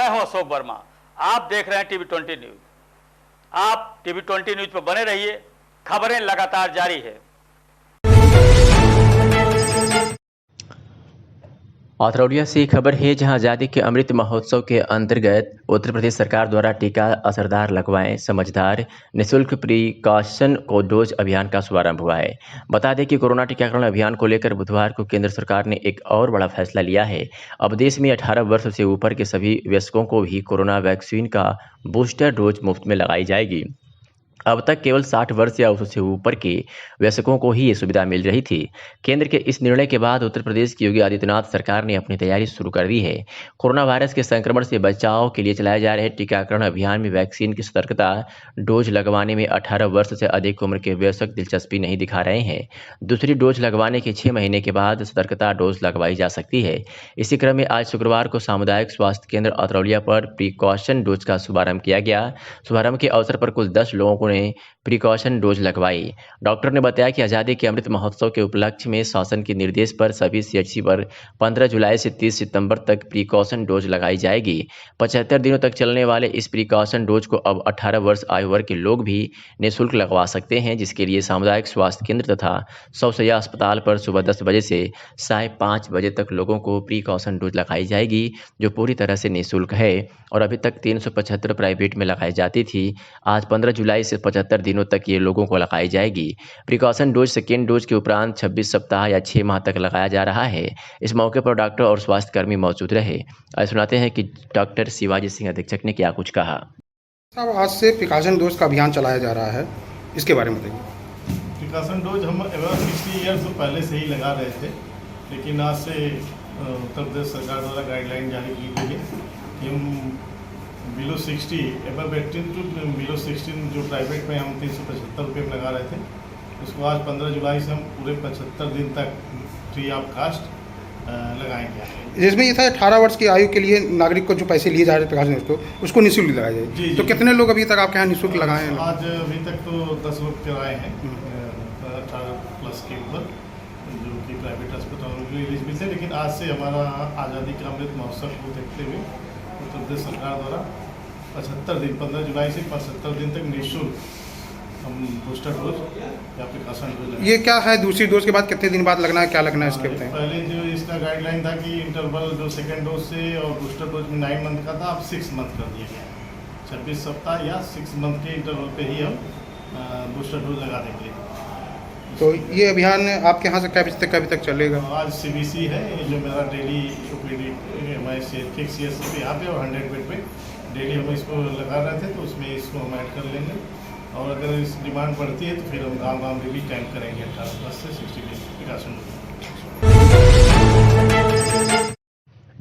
मैं हूं अशोक वर्मा। आप देख रहे हैं टीवी 20 न्यूज। आप टीवी 20 न्यूज पर बने रहिए, खबरें लगातार जारी है। औरौलिया से खबर है, जहां आज़ादी के अमृत महोत्सव के अंतर्गत उत्तर प्रदेश सरकार द्वारा टीका असरदार लगवाएं समझदार निःशुल्क प्रिकॉशन को डोज अभियान का शुभारंभ हुआ है। बता दें कि कोरोना टीकाकरण अभियान को लेकर बुधवार को केंद्र सरकार ने एक और बड़ा फैसला लिया है। अब देश में 18 वर्ष से ऊपर के सभी वयस्कों को भी कोरोना वैक्सीन का बूस्टर डोज मुफ्त में लगाई जाएगी। अब तक केवल 60 वर्ष या उससे ऊपर के वयस्कों को ही ये सुविधा मिल रही थी। केंद्र के इस निर्णय के बाद उत्तर प्रदेश की योगी आदित्यनाथ सरकार ने अपनी तैयारी शुरू कर दी है। कोरोना वायरस के संक्रमण से बचाव के लिए चलाए जा रहे टीकाकरण अभियान में वैक्सीन की सतर्कता डोज लगवाने में 18 वर्ष से अधिक उम्र के वयस्क दिलचस्पी नहीं दिखा रहे हैं। दूसरी डोज लगवाने के 6 महीने के बाद सतर्कता डोज लगवाई जा सकती है। इसी क्रम में आज शुक्रवार को सामुदायिक स्वास्थ्य केंद्र औरौलिया पर प्रिकॉशन डोज का शुभारंभ किया गया। शुभारंभ के अवसर पर कुल 10 लोगों ने प्रिकॉशन डोज लगवाई। डॉक्टर ने बताया कि आज़ादी के अमृत महोत्सव के उपलक्ष्य में शासन के निर्देश पर सभी सीएचसी पर 15 जुलाई से 30 सितंबर तक प्रिकॉशन डोज लगाई जाएगी। 75 दिनों तक चलने वाले इस प्रिकॉशन डोज को अब 18 वर्ष आयु वर्ग के लोग भी निःशुल्क लगवा सकते हैं, जिसके लिए सामुदायिक स्वास्थ्य केंद्र तथा 100 शैय्या अस्पताल पर सुबह 10 बजे से 5:30 बजे तक लोगों को प्रिकॉशन डोज लगाई जाएगी, जो पूरी तरह से निःशुल्क है और अभी तक 375 प्राइवेट में लगाई जाती थी। आज 15 जुलाई से 75 दिनों तक ये लोगों को लगाई जाएगी। प्रिकॉशन डोज सेकेंड डोज के उपरांत 26 सप्ताह या 6 माह तक लगाया जा रहा है। इस मौके पर डॉक्टर और स्वास्थ्यकर्मी मौजूद रहे। आज सुनाते हैं कि डॉक्टर शिवाजी सिंह अधीक्षक ने क्या कुछ कहा। साहब, आज से प्रिकॉशन डोज का अभियान चलाया जा रहा है, इसके बारे में बताइए। प्रिकॉशन डोज हम 60 ईयर्स तो पहले से ही लगा रहे थे, लेकिन आज से उत्तर प्रदेश सरकार द्वारा गाइडलाइन जारी की गई है कि हम बिलो 60 एबव 18 टू बिलो 16 जो प्राइवेट में हम 375 रुपये में लगा रहे थे, उसको आज 15 जुलाई से हम पूरे 75 दिन तक फ्री ऑफ कास्ट लगाएंगे। जिसमें ये था 18 वर्ष की आयु के लिए नागरिक को जो पैसे लिए जा रहे थे प्रिकॉशन उसको निःशुल्क लगाया जाए। जी, तो कितने लोग अभी तक आपके यहाँ निःशुल्क लगाए हैं? आज अभी तक तो 10 लोग कराए हैं 18 प्लस के ऊपर, जो कि प्राइवेट अस्पतालों के लिए एलिजिबल थे। लेकिन आज से हमारा आज़ादी का अमृत महोत्सव को देखते हुए उत्तर प्रदेश सरकार द्वारा 75 दिन 15 जुलाई से 75 दिन तक निःशुल्क हम बूस्टर डोज या प्रिकॉशन डोज। ये क्या है, दूसरी डोज के बाद कितने दिन बाद लगना है, क्या लगना है इसके बताएं? पहले जो इसका गाइडलाइन था कि इंटरवल जो सेकेंड डोज से और बूस्टर डोज में 9 मंथ का था, अब 6 मंथ कर दिया गया। 26 सप्ताह या 6 मंथ के इंटरवल पे ही हम बूस्टर डोज लगा देंगे। तो ये अभियान आपके यहाँ से कभी तक चलेगा? आज CBC है, ये जो मेरा डेली OPD हमारे फिक्स CSC पे यहाँ पे और 100 बेड पे डेली हम इसको लगा रहे थे, तो उसमें इसको हम ऐड कर लेंगे। और अगर इस डिमांड बढ़ती है तो फिर हम गाँव में भी कैंप करेंगे 18 प्लस से 60 डेज प्रिकॉशन।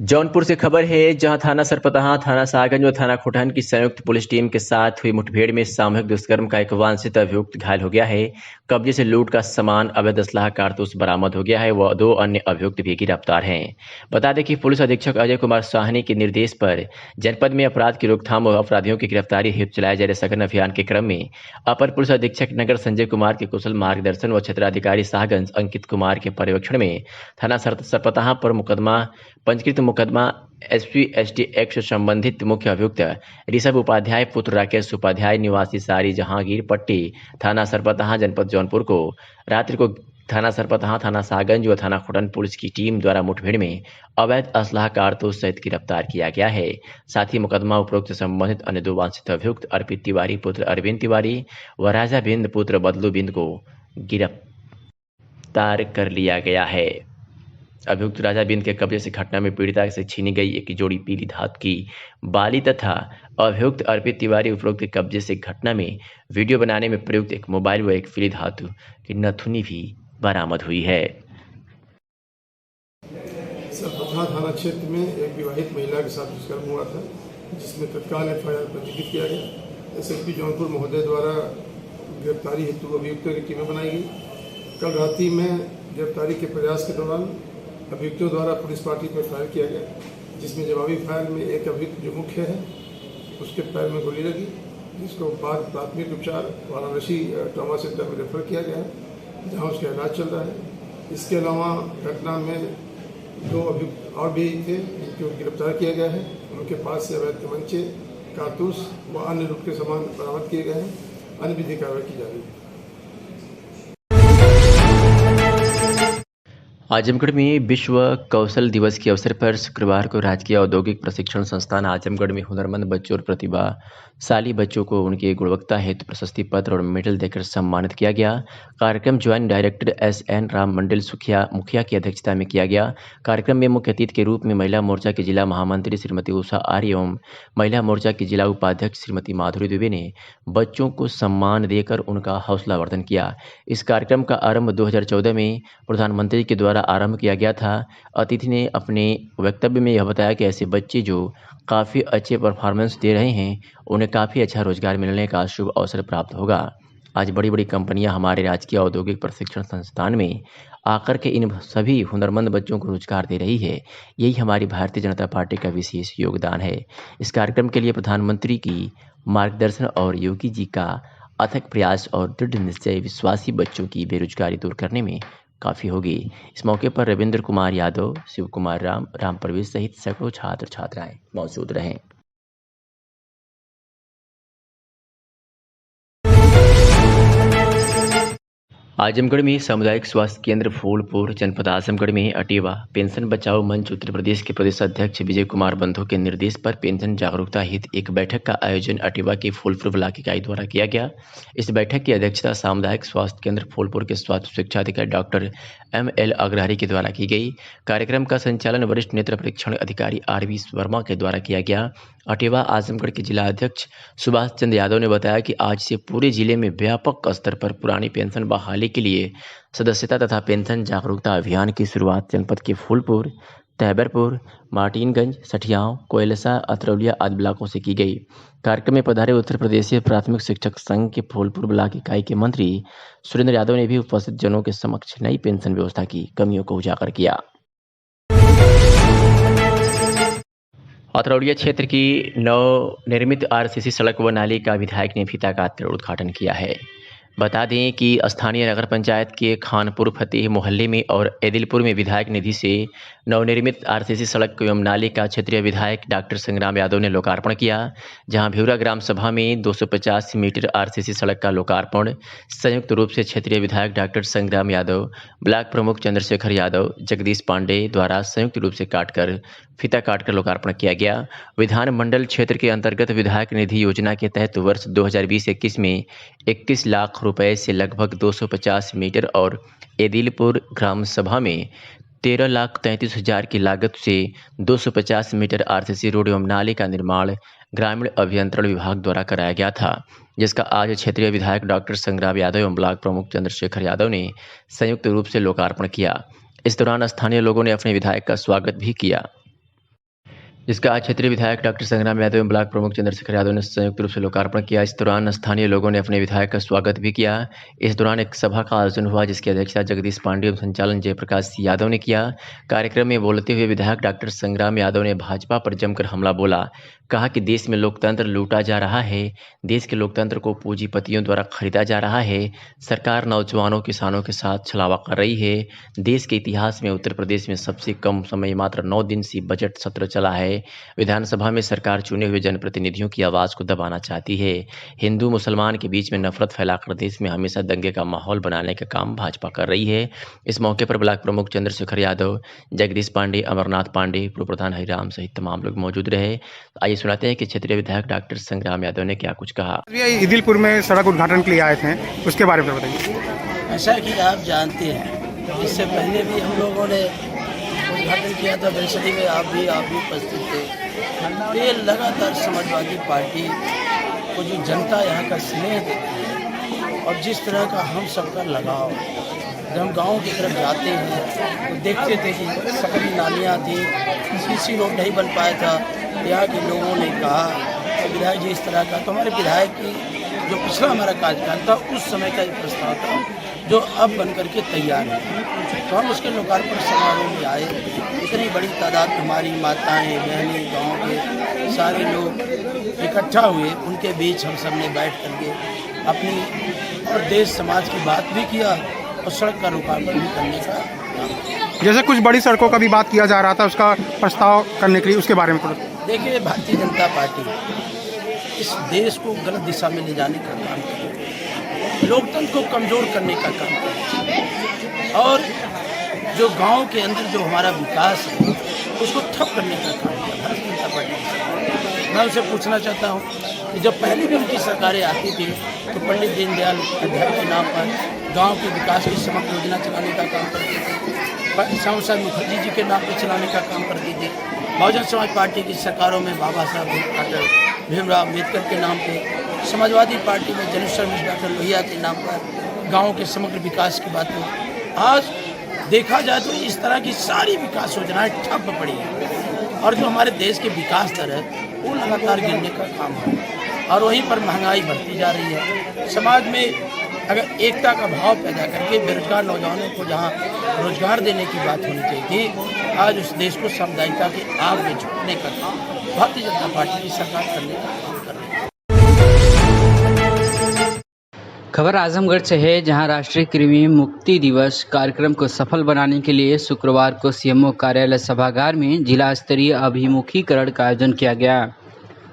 जौनपुर से खबर है, जहां थाना सरपतहा, थाना सागंज और थाना खुटहन की संयुक्त पुलिस टीम के साथ हुई मुठभेड़ में सामूहिक दुष्कर्म का एक वांछित अभियुक्त घायल हो गया है। कब्जे से लूट का सामान, अवैध असलाह, कारतूस बरामद हो गया है व 2 अन्य अभियुक्त भी गिरफ्तार हैं। बता दें कि पुलिस अधीक्षक अजय कुमार साहनी के निर्देश पर जनपद में अपराध की रोकथाम व अपराधियों की गिरफ्तारी हेतु चलाए जा रहे सघन अभियान के क्रम में अपर पुलिस अधीक्षक नगर संजय कुमार के कुशल मार्गदर्शन व क्षेत्राधिकारी साहगंज अंकित कुमार के पर्यवेक्षण में थाना सरपतहा पर पंजीकृत मुकदमा SC/ST एक्ट से संबंधित मुख्य अभियुक्त ऋषभ उपाध्याय पुत्र राकेश उपाध्याय निवासी सारी जहांगीर पट्टी थाना सरपतहा जनपद जौनपुर को रात्रि को थाना सरपतहा, थाना सागंज व थाना खुटन पुलिस की टीम द्वारा मुठभेड़ में अवैध असलाह कारतूस सहित गिरफ्तार किया गया है। साथ ही मुकदमा उपरोक्त से संबंधित अन्य 2 वांछित अभियुक्त अर्पित तिवारी पुत्र अरविंद तिवारी व राजा बिंद पुत्र बदलू बिंद को गिरफ्तार कर लिया गया है। अभियुक्त राजा बिंद के कब्जे से घटना में पीड़िता से छीनी गई एक जोड़ी पीली धातु की बाली तथा अभियुक्त अर्पित तिवारी उपरोक्त कब्जे से घटना में वीडियो बनाने में प्रयुक्त एक मोबाइल व एक पीली धातु की नथुनी भी बरामद हुई है। सरपतहा थाना क्षेत्र में एक विवाहित महिला के साथ दुष्कर्म हुआ था, जिसमें तत्काल FIR पंजीकृत किया गया। SSP जौनपुर महोदय द्वारा गिरफ्तारी हेतु अभियुक्तों की टीमें बनाई गई। कल रात्रि में गिरफ्तारी के प्रयास के दौरान अभियुक्तों द्वारा पुलिस पार्टी पर फायर किया गया, जिसमें जवाबी फायर में एक अभियुक्त जो मुख्य है उसके पैर में गोली लगी, जिसको बाद प्राथमिक उपचार वाराणसी ट्रॉमा सेंटर में रेफर किया गया, जहां उसका इलाज चल रहा है। इसके अलावा घटना में 2 अभियुक्त और भी थे जिनको गिरफ्तार किया गया है। उनके पास से अवैध तमंचे, कारतूस व अन्य लूट के सामान बरामद किए गए हैं। अन्य विधिक कार्रवाई की जा रही है। आजमगढ़ में विश्व कौशल दिवस के अवसर पर शुक्रवार को राजकीय औद्योगिक प्रशिक्षण संस्थान आजमगढ़ में हुनरमंद बच्चों और प्रतिभाशाली बच्चों को उनके गुणवत्ता हेतु प्रशस्ति पत्र और मेडल देकर सम्मानित किया गया। कार्यक्रम ज्वाइंट डायरेक्टर SN राम मंडल मुखिया की अध्यक्षता में किया गया। कार्यक्रम में मुख्य अतिथि के रूप में महिला मोर्चा की जिला महामंत्री श्रीमती उषा आर्य एवं महिला मोर्चा की जिला उपाध्यक्ष श्रीमती माधुरी दुबे ने बच्चों को सम्मान देकर उनका हौसलावर्धन किया। इस कार्यक्रम का आरंभ 2014 में प्रधानमंत्री के द्वारा आरंभ किया गया था। अतिथि ने अपने वक्तव्य में यह बताया कि ऐसे बच्चे जो काफ़ी अच्छे परफॉर्मेंस दे रहे हैं उन्हें काफ़ी अच्छा रोजगार मिलने का शुभ अवसर प्राप्त होगा। आज बड़ी बड़ी कंपनियां हमारे राजकीय औद्योगिक प्रशिक्षण संस्थान में आकर के इन सभी हुनरमंद बच्चों को रोजगार दे रही है। यही हमारी भारतीय जनता पार्टी का विशेष योगदान है। इस कार्यक्रम के लिए प्रधानमंत्री की मार्गदर्शन और योगी जी का अथक प्रयास और दृढ़ निश्चय विश्वासी बच्चों की बेरोजगारी दूर करने में काफ़ी होगी। इस मौके पर रविंद्र कुमार यादव, शिव कुमार राम प्रवेश सहित सैकड़ों छात्र छात्राएं मौजूद रहे। आजमगढ़ में सामुदायिक स्वास्थ्य केंद्र फूलपुर जनपद आजमगढ़ में अटेवा पेंशन बचाओ मंच उत्तर प्रदेश के प्रदेश अध्यक्ष विजय कुमार बंधु के निर्देश पर पेंशन जागरूकता हित एक बैठक का आयोजन अटेवा की फूलपुर ब्लॉक इकाई द्वारा किया गया। इस बैठक की अध्यक्षता सामुदायिक स्वास्थ्य केंद्र फूलपुर के स्वास्थ्य शिक्षा अधिकारी डॉक्टर ML अग्रहरी के द्वारा की गई। कार्यक्रम का संचालन वरिष्ठ नेत्र परीक्षण अधिकारी RV वर्मा के द्वारा किया गया। अटेवा आजमगढ़ के जिला अध्यक्ष सुभाष चंद्र यादव ने बताया कि आज से पूरे जिले में व्यापक स्तर पर पुरानी पेंशन बहाली के लिए सदस्यता तथा पेंशन जागरूकता अभियान की शुरुआत जनपद के फूलपुर, तैबरपुर, मार्टिनगंज, सठियाव, कोयलसा, अतरौलिया आदि ब्लॉकों से की गई। कार्यक्रम में पधारे उत्तर प्रदेशीय प्राथमिक शिक्षक संघ के फूलपुर ब्लॉक इकाई के मंत्री सुरेंद्र यादव ने भी उपस्थित जनों के समक्ष नई पेंशन व्यवस्था की कमियों को उजागर किया। अतरौलिया क्षेत्र की नवनिर्मित RCC सड़क व नाली का विधायक ने फीता काटकर उद्घाटन किया है। बता दें कि स्थानीय नगर पंचायत के खानपुर फतेह मोहल्ले में और एदिलपुर में विधायक निधि से नवनिर्मित RCC सड़क एवं नाली का क्षेत्रीय विधायक डॉक्टर संग्राम यादव ने लोकार्पण किया। जहां भ्यूरा ग्राम सभा में 250 मीटर RCC सड़क का लोकार्पण संयुक्त रूप से क्षेत्रीय विधायक डॉक्टर संग्राम यादव, ब्लॉक प्रमुख चंद्रशेखर यादव, जगदीश पांडे द्वारा संयुक्त रूप से फीता काटकर लोकार्पण किया गया। विधानमंडल क्षेत्र के अंतर्गत विधायक निधि योजना के तहत वर्ष 2020-21 में 21 लाख रुपए से लगभग 250 मीटर और एदिलपुर ग्राम सभा में 13,33,000 की लागत से 250 मीटर RCC रोड एवं नाले का निर्माण ग्रामीण अभियंत्रण विभाग द्वारा कराया गया था, जिसका आज क्षेत्रीय विधायक डॉक्टर संग्राम यादव एवं ब्लॉक प्रमुख चंद्रशेखर यादव ने संयुक्त रूप से लोकार्पण किया। इस दौरान स्थानीय लोगों ने अपने विधायक का स्वागत भी किया, जिसका आज क्षेत्रीय विधायक डॉक्टर संग्राम यादव एवं ब्लॉक प्रमुख चंद्रशेखर यादव ने संयुक्त रूप से लोकार्पण किया। इस दौरान स्थानीय लोगों ने अपने विधायक का स्वागत भी किया। इस दौरान एक सभा का आयोजन हुआ, जिसकी अध्यक्षता जगदीश पांडे एवं संचालन जयप्रकाश यादव ने किया। कार्यक्रम में बोलते हुए विधायक डॉक्टर संग्राम यादव ने भाजपा पर जमकर हमला बोला। कहा कि देश में लोकतंत्र लूटा जा रहा है, देश के लोकतंत्र को पूंजीपतियों द्वारा खरीदा जा रहा है। सरकार नौजवानों किसानों के साथ छलावा कर रही है। देश के इतिहास में उत्तर प्रदेश में सबसे कम समय मात्र 9 दिन से बजट सत्र चला है। विधानसभा में सरकार चुने हुए जनप्रतिनिधियों की आवाज को दबाना चाहती है। हिंदू मुसलमान के बीच में नफरत फैलाकर देश में हमेशा दंगे का माहौल बनाने का काम भाजपा कर रही है। इस मौके पर ब्लॉक प्रमुख चंद्रशेखर यादव, जगदीश पांडे, अमरनाथ पांडे, पूर्व प्रधान हरिराम सहित तमाम लोग मौजूद रहे। आइए सुनाते हैं कि क्षेत्रीय विधायक डॉक्टर संग्राम यादव ने क्या कुछ कहा। ईदिलपुर में सड़क उद्घाटन के लिए आए थे, उसके बारे में बताइए। ऐसा कि आप जानते हैं, इससे पहले भी हम लोगों ने उद्घाटन किया था बेलसरी में, आप भी उपस्थित थे। ये लगातार समाजवादी पार्टी को जो जनता यहाँ का स्नेह देती है और जिस तरह का हम सबका लगाव, जब हम गाँव की तरफ जाते हैं तो देखते थे कि सकरी नालियाँ थी, CC रोड नहीं बन पाया था। यहाँ के लोगों ने कहा कि विधायक जी इस तरह का, तो हमारे विधायक की जो पिछला हमारा कार्यकाल था उस समय का एक प्रस्ताव था जो अब बन करके तैयार है। तो हम उसके लोकार्पण समारोह में आए। इतनी बड़ी तादाद हमारी माताएं, बहनें, गांव के सारे लोग इकट्ठा हुए। उनके बीच हम सब ने बैठ करके अपनी और देश समाज की बात भी किया और सड़क का लोकार्पण भी करने का काम किया। जैसे कुछ बड़ी सड़कों का भी बात किया जा रहा था, उसका प्रस्ताव करने के लिए, उसके बारे में थोड़ा। देखिए, भारतीय जनता पार्टी इस देश को गलत दिशा में ले जाने का काम कर रही है, लोकतंत्र को कमज़ोर करने का काम कर रही है और जो गांव के अंदर जो हमारा विकास है उसको ठप करने का काम किया भारतीय जनता पार्टी। मैं उनसे पूछना चाहता हूँ कि जब पहले भी उनकी सरकारें आती थी तो पंडित दीनदयाल उपाध्याय के नाम पर गांव के विकास की समग्र योजना चलाने का काम करती थी, श्यामा प्रसाद मुखर्जी जी के नाम पर चलाने का काम करती थी। बहुजन समाज पार्टी की सरकारों में बाबा साहब डॉक्टर भीमराव अम्बेडकर के नाम पर, समाजवादी पार्टी में जनेश्वर मिश्र डॉक्टर लोहिया के नाम पर गाँव के समग्र विकास की बात हुई। आज देखा जाए तो इस तरह की सारी विकास योजनाएं ठप पड़ी हैं और जो हमारे देश के विकास दर है वो लगातार गिरने का काम है और वहीं पर महंगाई बढ़ती जा रही है। समाज में अगर एकता का भाव पैदा करके बेरोजगार नौजवानों को जहां रोजगार देने की बात होनी चाहिए थी, आज उस देश को सामुदायिकता की आग में झोंकने का काम भारतीय जनता पार्टी की सरकार करने का काम कर रही है। खबर आजमगढ़ से है, जहां राष्ट्रीय कृमि मुक्ति दिवस कार्यक्रम को सफल बनाने के लिए शुक्रवार को सीएमओ कार्यालय सभागार में जिला स्तरीय अभिमुखीकरण का आयोजन किया गया,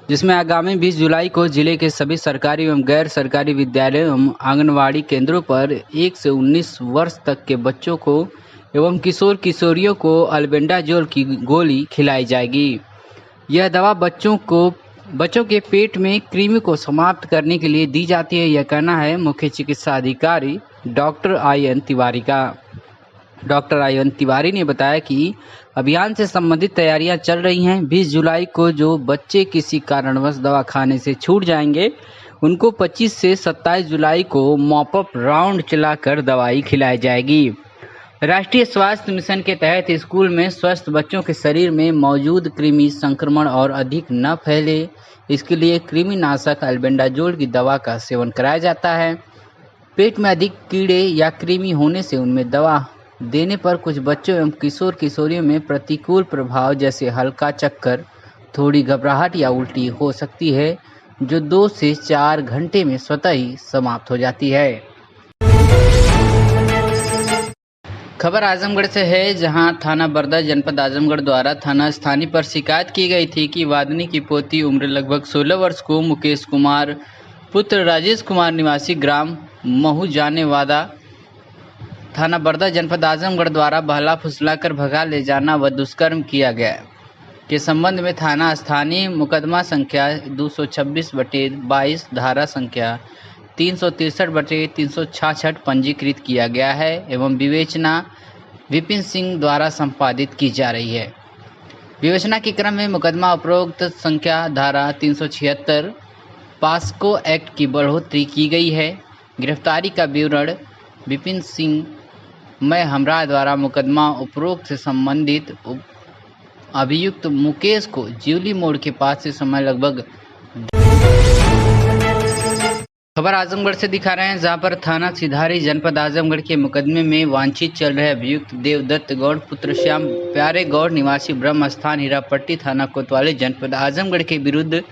जिसमें आगामी 20 जुलाई को जिले के सभी सरकारी एवं गैर सरकारी विद्यालयों एवं आंगनवाड़ी केंद्रों पर 1 से 19 वर्ष तक के बच्चों को एवं किशोर किशोरियों को अल्बेंडाजोल की गोली खिलाई जाएगी। यह दवा बच्चों के पेट में कृमि को समाप्त करने के लिए दी जाती है, यह कहना है मुख्य चिकित्सा अधिकारी डॉक्टर IN तिवारी का। डॉक्टर IN तिवारी ने बताया कि अभियान से संबंधित तैयारियां चल रही हैं। 20 जुलाई को जो बच्चे किसी कारणवश दवा खाने से छूट जाएंगे उनको 25 से 27 जुलाई को मॉपअप राउंड चलाकर दवाई खिलाई जाएगी। राष्ट्रीय स्वास्थ्य मिशन के तहत स्कूल में स्वस्थ बच्चों के शरीर में मौजूद कृमि संक्रमण और अधिक न फैले, इसके लिए कृमिनाशक अल्बेंडाजोल की दवा का सेवन कराया जाता है। पेट में अधिक कीड़े या कृमि होने से उनमें दवा देने पर कुछ बच्चों एवं किशोर किशोरियों में प्रतिकूल प्रभाव जैसे हल्का चक्कर, थोड़ी घबराहट या उल्टी हो सकती है, जो 2 से 4 घंटे में स्वतः ही समाप्त हो जाती है। खबर आजमगढ़ से है, जहां थाना बरदा जनपद आजमगढ़ द्वारा थाना स्थानीय पर शिकायत की गई थी कि वादनी की पोती उम्र लगभग 16 वर्ष को मुकेश कुमार पुत्र राजेश कुमार निवासी ग्राम महू जानेवादा थाना बरदा जनपद आजमगढ़ द्वारा बहला फुसलाकर भगा ले जाना व दुष्कर्म किया गया के संबंध में थाना स्थानीय मुकदमा संख्या 226/22 धारा संख्या 363/366 पंजीकृत किया गया है एवं विवेचना विपिन सिंह द्वारा संपादित की जा रही है। विवेचना के क्रम में मुकदमा उपरोक्त संख्या धारा 376 पास्को एक्ट की बढ़ोतरी की गई है। गिरफ्तारी का विवरण विपिन सिंह मैं हमरा द्वारा मुकदमा उपरोक्त से संबंधित अभियुक्त मुकेश को ज्यूली मोड़ के पास से समय लगभग। खबर आजमगढ़ से दिखा रहे हैं, जहां पर थाना सिधारी जनपद आजमगढ़ के मुकदमे में वांछित चल रहे अभियुक्त देवदत्त गौड़ पुत्र श्याम प्यारे गौड़ निवासी ब्रह्म स्थान हीरापट्टी थाना कोतवाली जनपद आजमगढ़ के विरुद्ध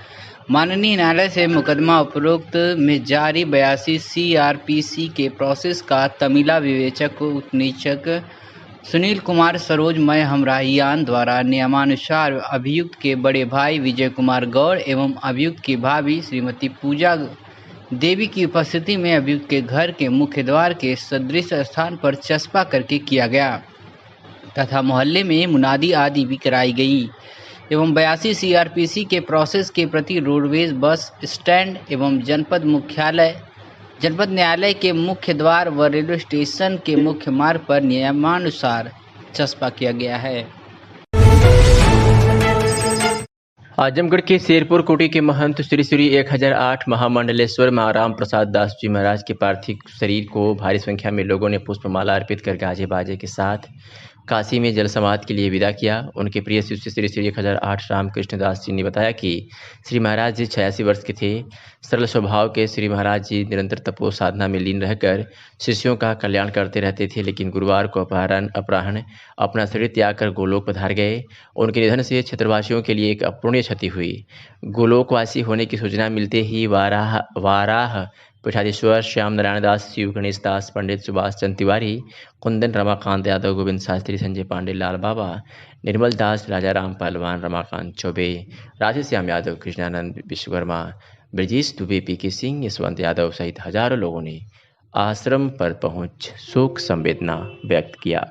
माननीय न्यायालय से मुकदमा उपरोक्त में जारी 82 CRPC के प्रोसेस का तमिला विवेचक उपनीचक सुनील कुमार सरोजमय हमराहियान द्वारा नियमानुसार अभियुक्त के बड़े भाई विजय कुमार गौड़ एवं अभियुक्त की भाभी श्रीमती पूजा देवी की उपस्थिति में अभियुक्त के घर के मुख्य द्वार के सदृश स्थान पर चस्पा करके किया गया तथा मोहल्ले में मुनादी आदि भी कराई गई एवं 82 CRPC के प्रोसेस के प्रति रोडवेज बस स्टैंड एवं जनपद न्यायालय के मुख्य द्वार व रेलवे स्टेशन के मुख्य मार्ग पर नियमानुसार चस्पा किया गया है। आजमगढ़ के शेरपुर कोटी के महंत श्री श्री 1008 महामंडलेश्वर महाराम प्रसाद दास जी महाराज के पार्थिव शरीर को भारी संख्या में लोगों ने पुष्पमाला अर्पित कर गाजे बाजे के साथ काशी में जल समाधि के लिए विदा किया। उनके प्रिय शिष्य श्री श्री 1008 रामकृष्ण दास जी ने बताया कि श्री महाराज जी 86 वर्ष के थे। सरल स्वभाव के श्री महाराज जी निरंतर तपो साधना में लीन रहकर शिष्यों का कल्याण करते रहते थे, लेकिन गुरुवार को अपराह्न अपना शरीर त्याग कर गोलोक पधार गए। उनके निधन से क्षेत्रवासियों के लिए एक अपूर्णीय क्षति हुई। गोलोकवासी होने की सूचना मिलते ही वाराह पीठाधीश्वर श्याम नारायण दास, शिव गणेश दास, पंडित सुभाष चंद्र तिवारी, कुंदन, रमाकांत यादव, गोविंद शास्त्री, संजय पांडे, लाल बाबा, निर्मल दास, राजाराम पहलवान, रमाकांत चौबे, राधेश्याम यादव, कृष्णानंद विश्वकर्मा, ब्रजेश दुबे, पीके सिंह, यशवंत यादव सहित हजारों लोगों ने आश्रम पर पहुंच शोक संवेदना व्यक्त किया।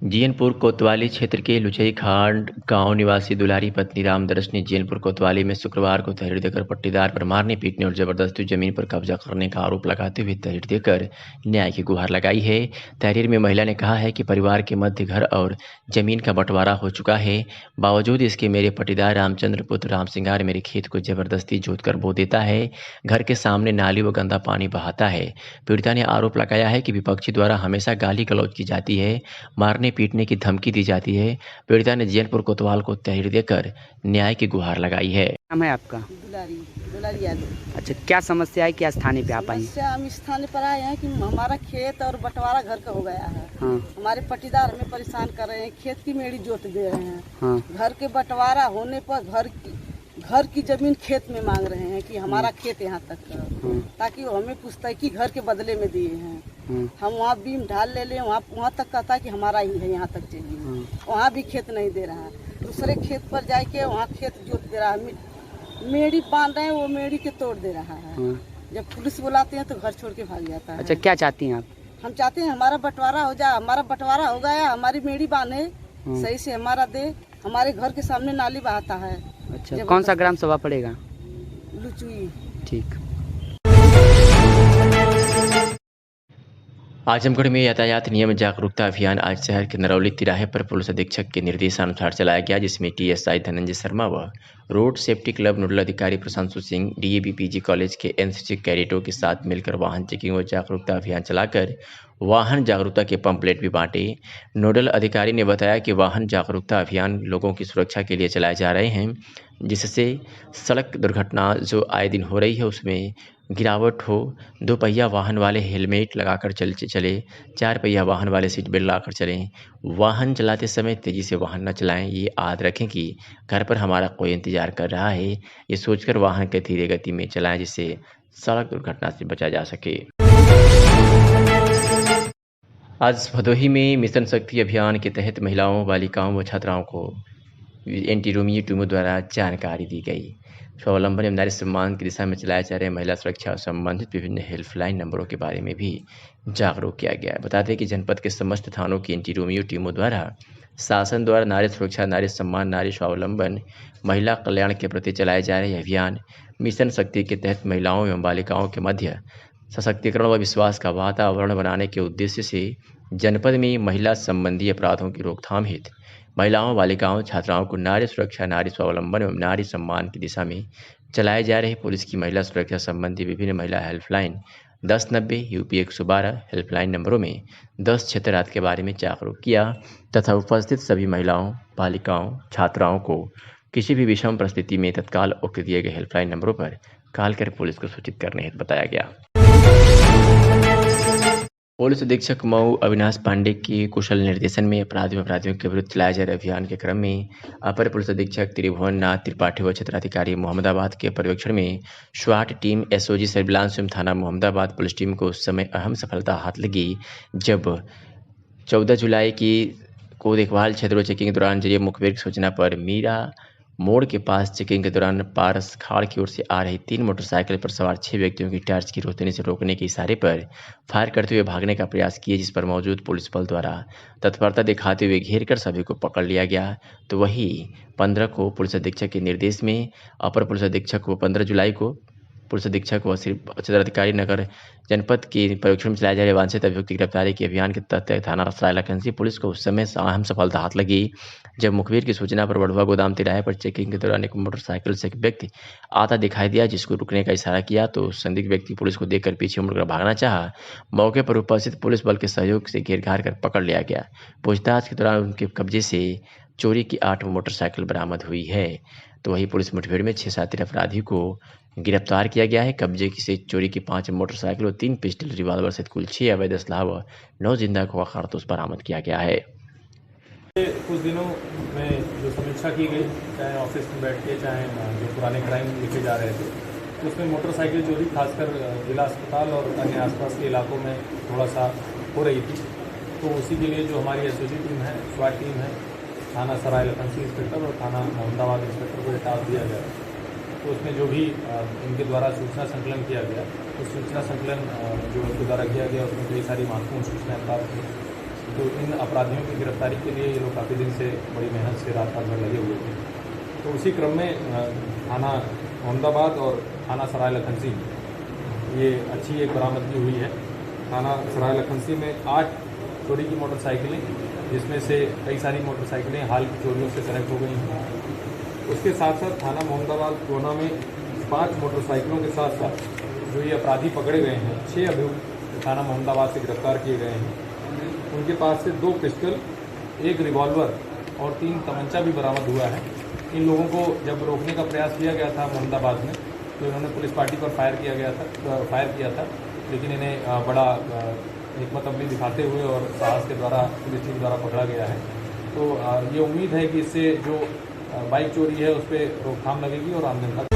जियनपुर कोतवाली क्षेत्र के लुचई खांड गांव निवासी दुलारी पत्नी रामदर्श ने जियनपुर कोतवाली में शुक्रवार को तहरीर देकर पट्टीदार पर मारने, पीटने और जबरदस्ती जमीन पर कब्जा करने का आरोप लगाते हुए तहरीर देकर न्याय की गुहार लगाई है। तहरीर में महिला ने कहा है कि परिवार के मध्य घर और जमीन का बंटवारा हो चुका है। बावजूद इसके मेरे पट्टीदार रामचंद्र पुत्र राम सिंगार मेरे खेत को जबरदस्ती जोत कर बो देता है। घर के सामने नाली व गंदा पानी बहाता है। पीड़िता ने आरोप लगाया है कि विपक्षी द्वारा हमेशा गाली गलौज की जाती है, मारने पीटने की धमकी दी जाती है। पीड़िता ने जियनपुर कोतवाल को तहरीर देकर न्याय की गुहार लगाई है। नाम है आपका? दुलारी यादव। अच्छा, क्या समस्या है, क्या स्थानीय पे आप आई? समस्या हम इस स्थान पर आए हैं कि हमारा खेत और बंटवारा घर का हो गया है। हाँ। हमारे पट्टीदार हमें परेशान कर रहे हैं, खेत की मेड़ी जोत दे रहे हैं। हाँ। घर के बंटवारा होने पर घर की जमीन खेत में मांग रहे हैं कि हमारा खेत यहाँ तक हाँ। ताकि वो हमें पुस्तकी घर के बदले में दिए हैं। हाँ। हम वहाँ बीम ढाल ले लें, वहाँ तक कहता है कि हमारा ही है, यहाँ तक चाहिए। हाँ। वहाँ भी खेत नहीं दे रहा है, दूसरे खेत पर जाके वहाँ खेत जोत दे रहा है। मेड़ी बांध रहे हैं, वो मेड़ी के तोड़ दे रहा है। हाँ। जब पुलिस बुलाते हैं तो घर छोड़ के भाग जाता है। अच्छा, क्या चाहती हैं आप? हम चाहते हैं हमारा बंटवारा हो जाए, हमारा बंटवारा हो गया, हमारी मेड़ी बांधे सही से हमारा दे। हमारे घर के सामने नाली बहाता है। अच्छा, कौन सा ग्राम सभा पड़ेगा? लुचुई। ठीक। आजमगढ़ में यातायात नियम जागरूकता अभियान आज शहर के नरौली तिराहे पर पुलिस अधीक्षक के निर्देशानुसार चलाया गया, जिसमें टीएसआई धनंजय शर्मा व रोड सेफ्टी क्लब नोडल अधिकारी प्रशांशु सिंह, डीएवी पीजी कॉलेज के एनसीसी कैडेटों के साथ मिलकर वाहन चेकिंग व जागरूकता अभियान चलाकर वाहन जागरूकता के पंपलेट भी बांटे। नोडल अधिकारी ने बताया कि वाहन जागरूकता अभियान लोगों की सुरक्षा के लिए चलाए जा रहे हैं, जिससे सड़क दुर्घटना जो आए दिन हो रही है उसमें गिरावट हो। 2 पहिया वाहन वाले हेलमेट लगाकर चले, 4 पहिया वाहन वाले सीट बेल्ट लगाकर चलें। वाहन चलाते समय तेज़ी से वाहन न चलाएं। ये याद रखें कि घर पर हमारा कोई इंतज़ार कर रहा है, ये सोचकर वाहन के धीरे गति में चलाएं, जिससे सड़क दुर्घटना से बचा जा सके। आज भदोही में मिशन शक्ति अभियान के तहत महिलाओं, बालिकाओं व छात्राओं को एंटी रोमियो टीमों द्वारा जानकारी दी गई। स्वावलंबन एवं नारी सम्मान की दिशा में चलाए जा रहे महिला सुरक्षा और संबंधित विभिन्न हेल्पलाइन नंबरों के बारे में भी जागरूक किया गया है। बता दें कि जनपद के समस्त थानों की एंटी रोमियो टीमों द्वारा शासन द्वारा नारी सुरक्षा, नारी सम्मान, नारी स्वावलंबन, महिला कल्याण के प्रति चलाए जा रहे अभियान मिशन शक्ति के तहत महिलाओं एवं बालिकाओं के मध्य सशक्तिकरण व विश्वास का वातावरण बनाने के उद्देश्य से जनपद में महिला संबंधी अपराधों की रोकथाम हेतु महिलाओं, बालिकाओं, छात्राओं को नारी सुरक्षा, नारी स्वावलंबन एवं नारी सम्मान की दिशा में चलाए जा रहे पुलिस की महिला सुरक्षा संबंधी विभिन्न महिला हेल्पलाइन 1090 यूपी 112 हेल्पलाइन नंबरों में 10 क्षेत्र रात के बारे में जागरूक किया तथा उपस्थित सभी महिलाओं, बालिकाओं, छात्राओं को किसी भी विषम परिस्थिति में तत्काल उक्त दिए गए हेल्पलाइन नंबरों पर कॉल कर पुलिस को सूचित करने हेतु बताया गया। पुलिस अधीक्षक मऊ अविनाश पांडे के कुशल निर्देशन में अपराधियों के विरुद्ध चलाए जा रहे अभियान के क्रम में अपर पुलिस अधीक्षक त्रिभुवन नाथ त्रिपाठी व क्षेत्राधिकारी मोहम्मदाबाद के पर्यवेक्षण में स्वाट टीम, एसओजी सर्विलांस एवं थाना मोहम्मदाबाद पुलिस टीम को उस समय अहम सफलता हाथ लगी जब 14 जुलाई को देखभाल क्षेत्रों चेकिंग के दौरान जरिए मुखबिर की सूचना पर मीरा मोड़ के पास चेकिंग के दौरान पारस खाड़ की ओर से आ रही 3 मोटरसाइकिल पर सवार 6 व्यक्तियों की टार्च की रोशनी से रोकने के इशारे पर फायर करते हुए भागने का प्रयास किए, जिस पर मौजूद पुलिस बल द्वारा तत्परता दिखाते हुए घेर कर सभी को पकड़ लिया गया। तो वही 15 को पुलिस अधीक्षक के निर्देश में अपर पुलिस अधीक्षक को 15 जुलाई को पुलिस अधीक्षक व क्षेत्राधिकारी नगर जनपद के पर्यवेक्षण में चलाए जा रहे वांछित अभियुक्त की गिरफ्तारी के अभियान के तहत थाना सरायलाकंसी पुलिस को उस समय अहम सफलता हाथ लगी जब मुखबिर की सूचना पर बढ़ुआ गोदाम तिराहे पर चेकिंग के दौरान एक मोटरसाइकिल से एक व्यक्ति आता दिखाई दिया, जिसको रुकने का इशारा किया तो संदिग्ध व्यक्ति पुलिस को देखकर पीछे मुड़कर भागना चाहा। मौके पर उपस्थित पुलिस बल के सहयोग से घेर घार कर पकड़ लिया गया। पूछताछ के दौरान उनके कब्जे से चोरी की 8 मोटरसाइकिल बरामद हुई है। तो वही पुलिस मुठभेड़ में 6 अपराधी को गिरफ्तार किया गया है। कब्जे से चोरी की 5 मोटरसाइकिल और 3 पिस्टल, रिवाल्वर सहित कुल 6 अवैध असलाह व 9 जिंदा खोआ कारतूस बरामद किया गया है। कुछ दिनों में जो समीक्षा की गई, चाहे ऑफिस में बैठ के, चाहे जो पुराने क्राइम लिखे जा रहे थे, उसमें मोटरसाइकिल चोरी खासकर जिला अस्पताल और अन्य आसपास के इलाकों में थोड़ा सा हो रही थी। तो उसी के लिए जो हमारी एसओजी टीम है, स्वाट टीम है, थाना सराय लखनसी इंस्पेक्टर और थाना मोहम्मदाबाद इंस्पेक्टर को टास्क दिया गया। तो उसमें जो भी इनके द्वारा सूचना संकलन किया गया, उस सूचना संकलन जो इनके द्वारा किया गया उसमें कई सारी महत्वपूर्ण सूचनाएं प्राप्त हुई। तो इन अपराधियों की गिरफ्तारी के लिए ये लोग काफ़ी दिन से बड़ी मेहनत से रात भर लगे हुए थे। तो उसी क्रम में थाना मोहम्मदाबाद और थाना सराय लखनसी ये अच्छी एक बरामदगी हुई है। थाना सराय लखनसी में 8 चोरी की मोटरसाइकिलें, जिसमें से कई सारी मोटरसाइकिलें हाल की चोरियों से कनेक्ट हो गई हैं। उसके साथ साथ थाना मोहम्मदाबाद कोना में 5 मोटरसाइकिलों के साथ साथ जो ये अपराधी पकड़े गए हैं, 6 अभियुक्त थाना मोहम्मदाबाद से गिरफ्तार किए गए हैं। उनके पास से 2 पिस्टल, 1 रिवॉल्वर और 3 तमंचा भी बरामद हुआ है। इन लोगों को जब रोकने का प्रयास किया गया था मोहम्मदाबाद में, तो इन्होंने पुलिस पार्टी पर फायर किया था, लेकिन इन्हें बड़ा हिकमत अमली दिखाते हुए और साहस के द्वारा पुलिस टीम द्वारा पकड़ा गया है। तो ये उम्मीद है कि इससे जो बाइक चोरी है उस पर रोकथाम लगेगी और आम जनता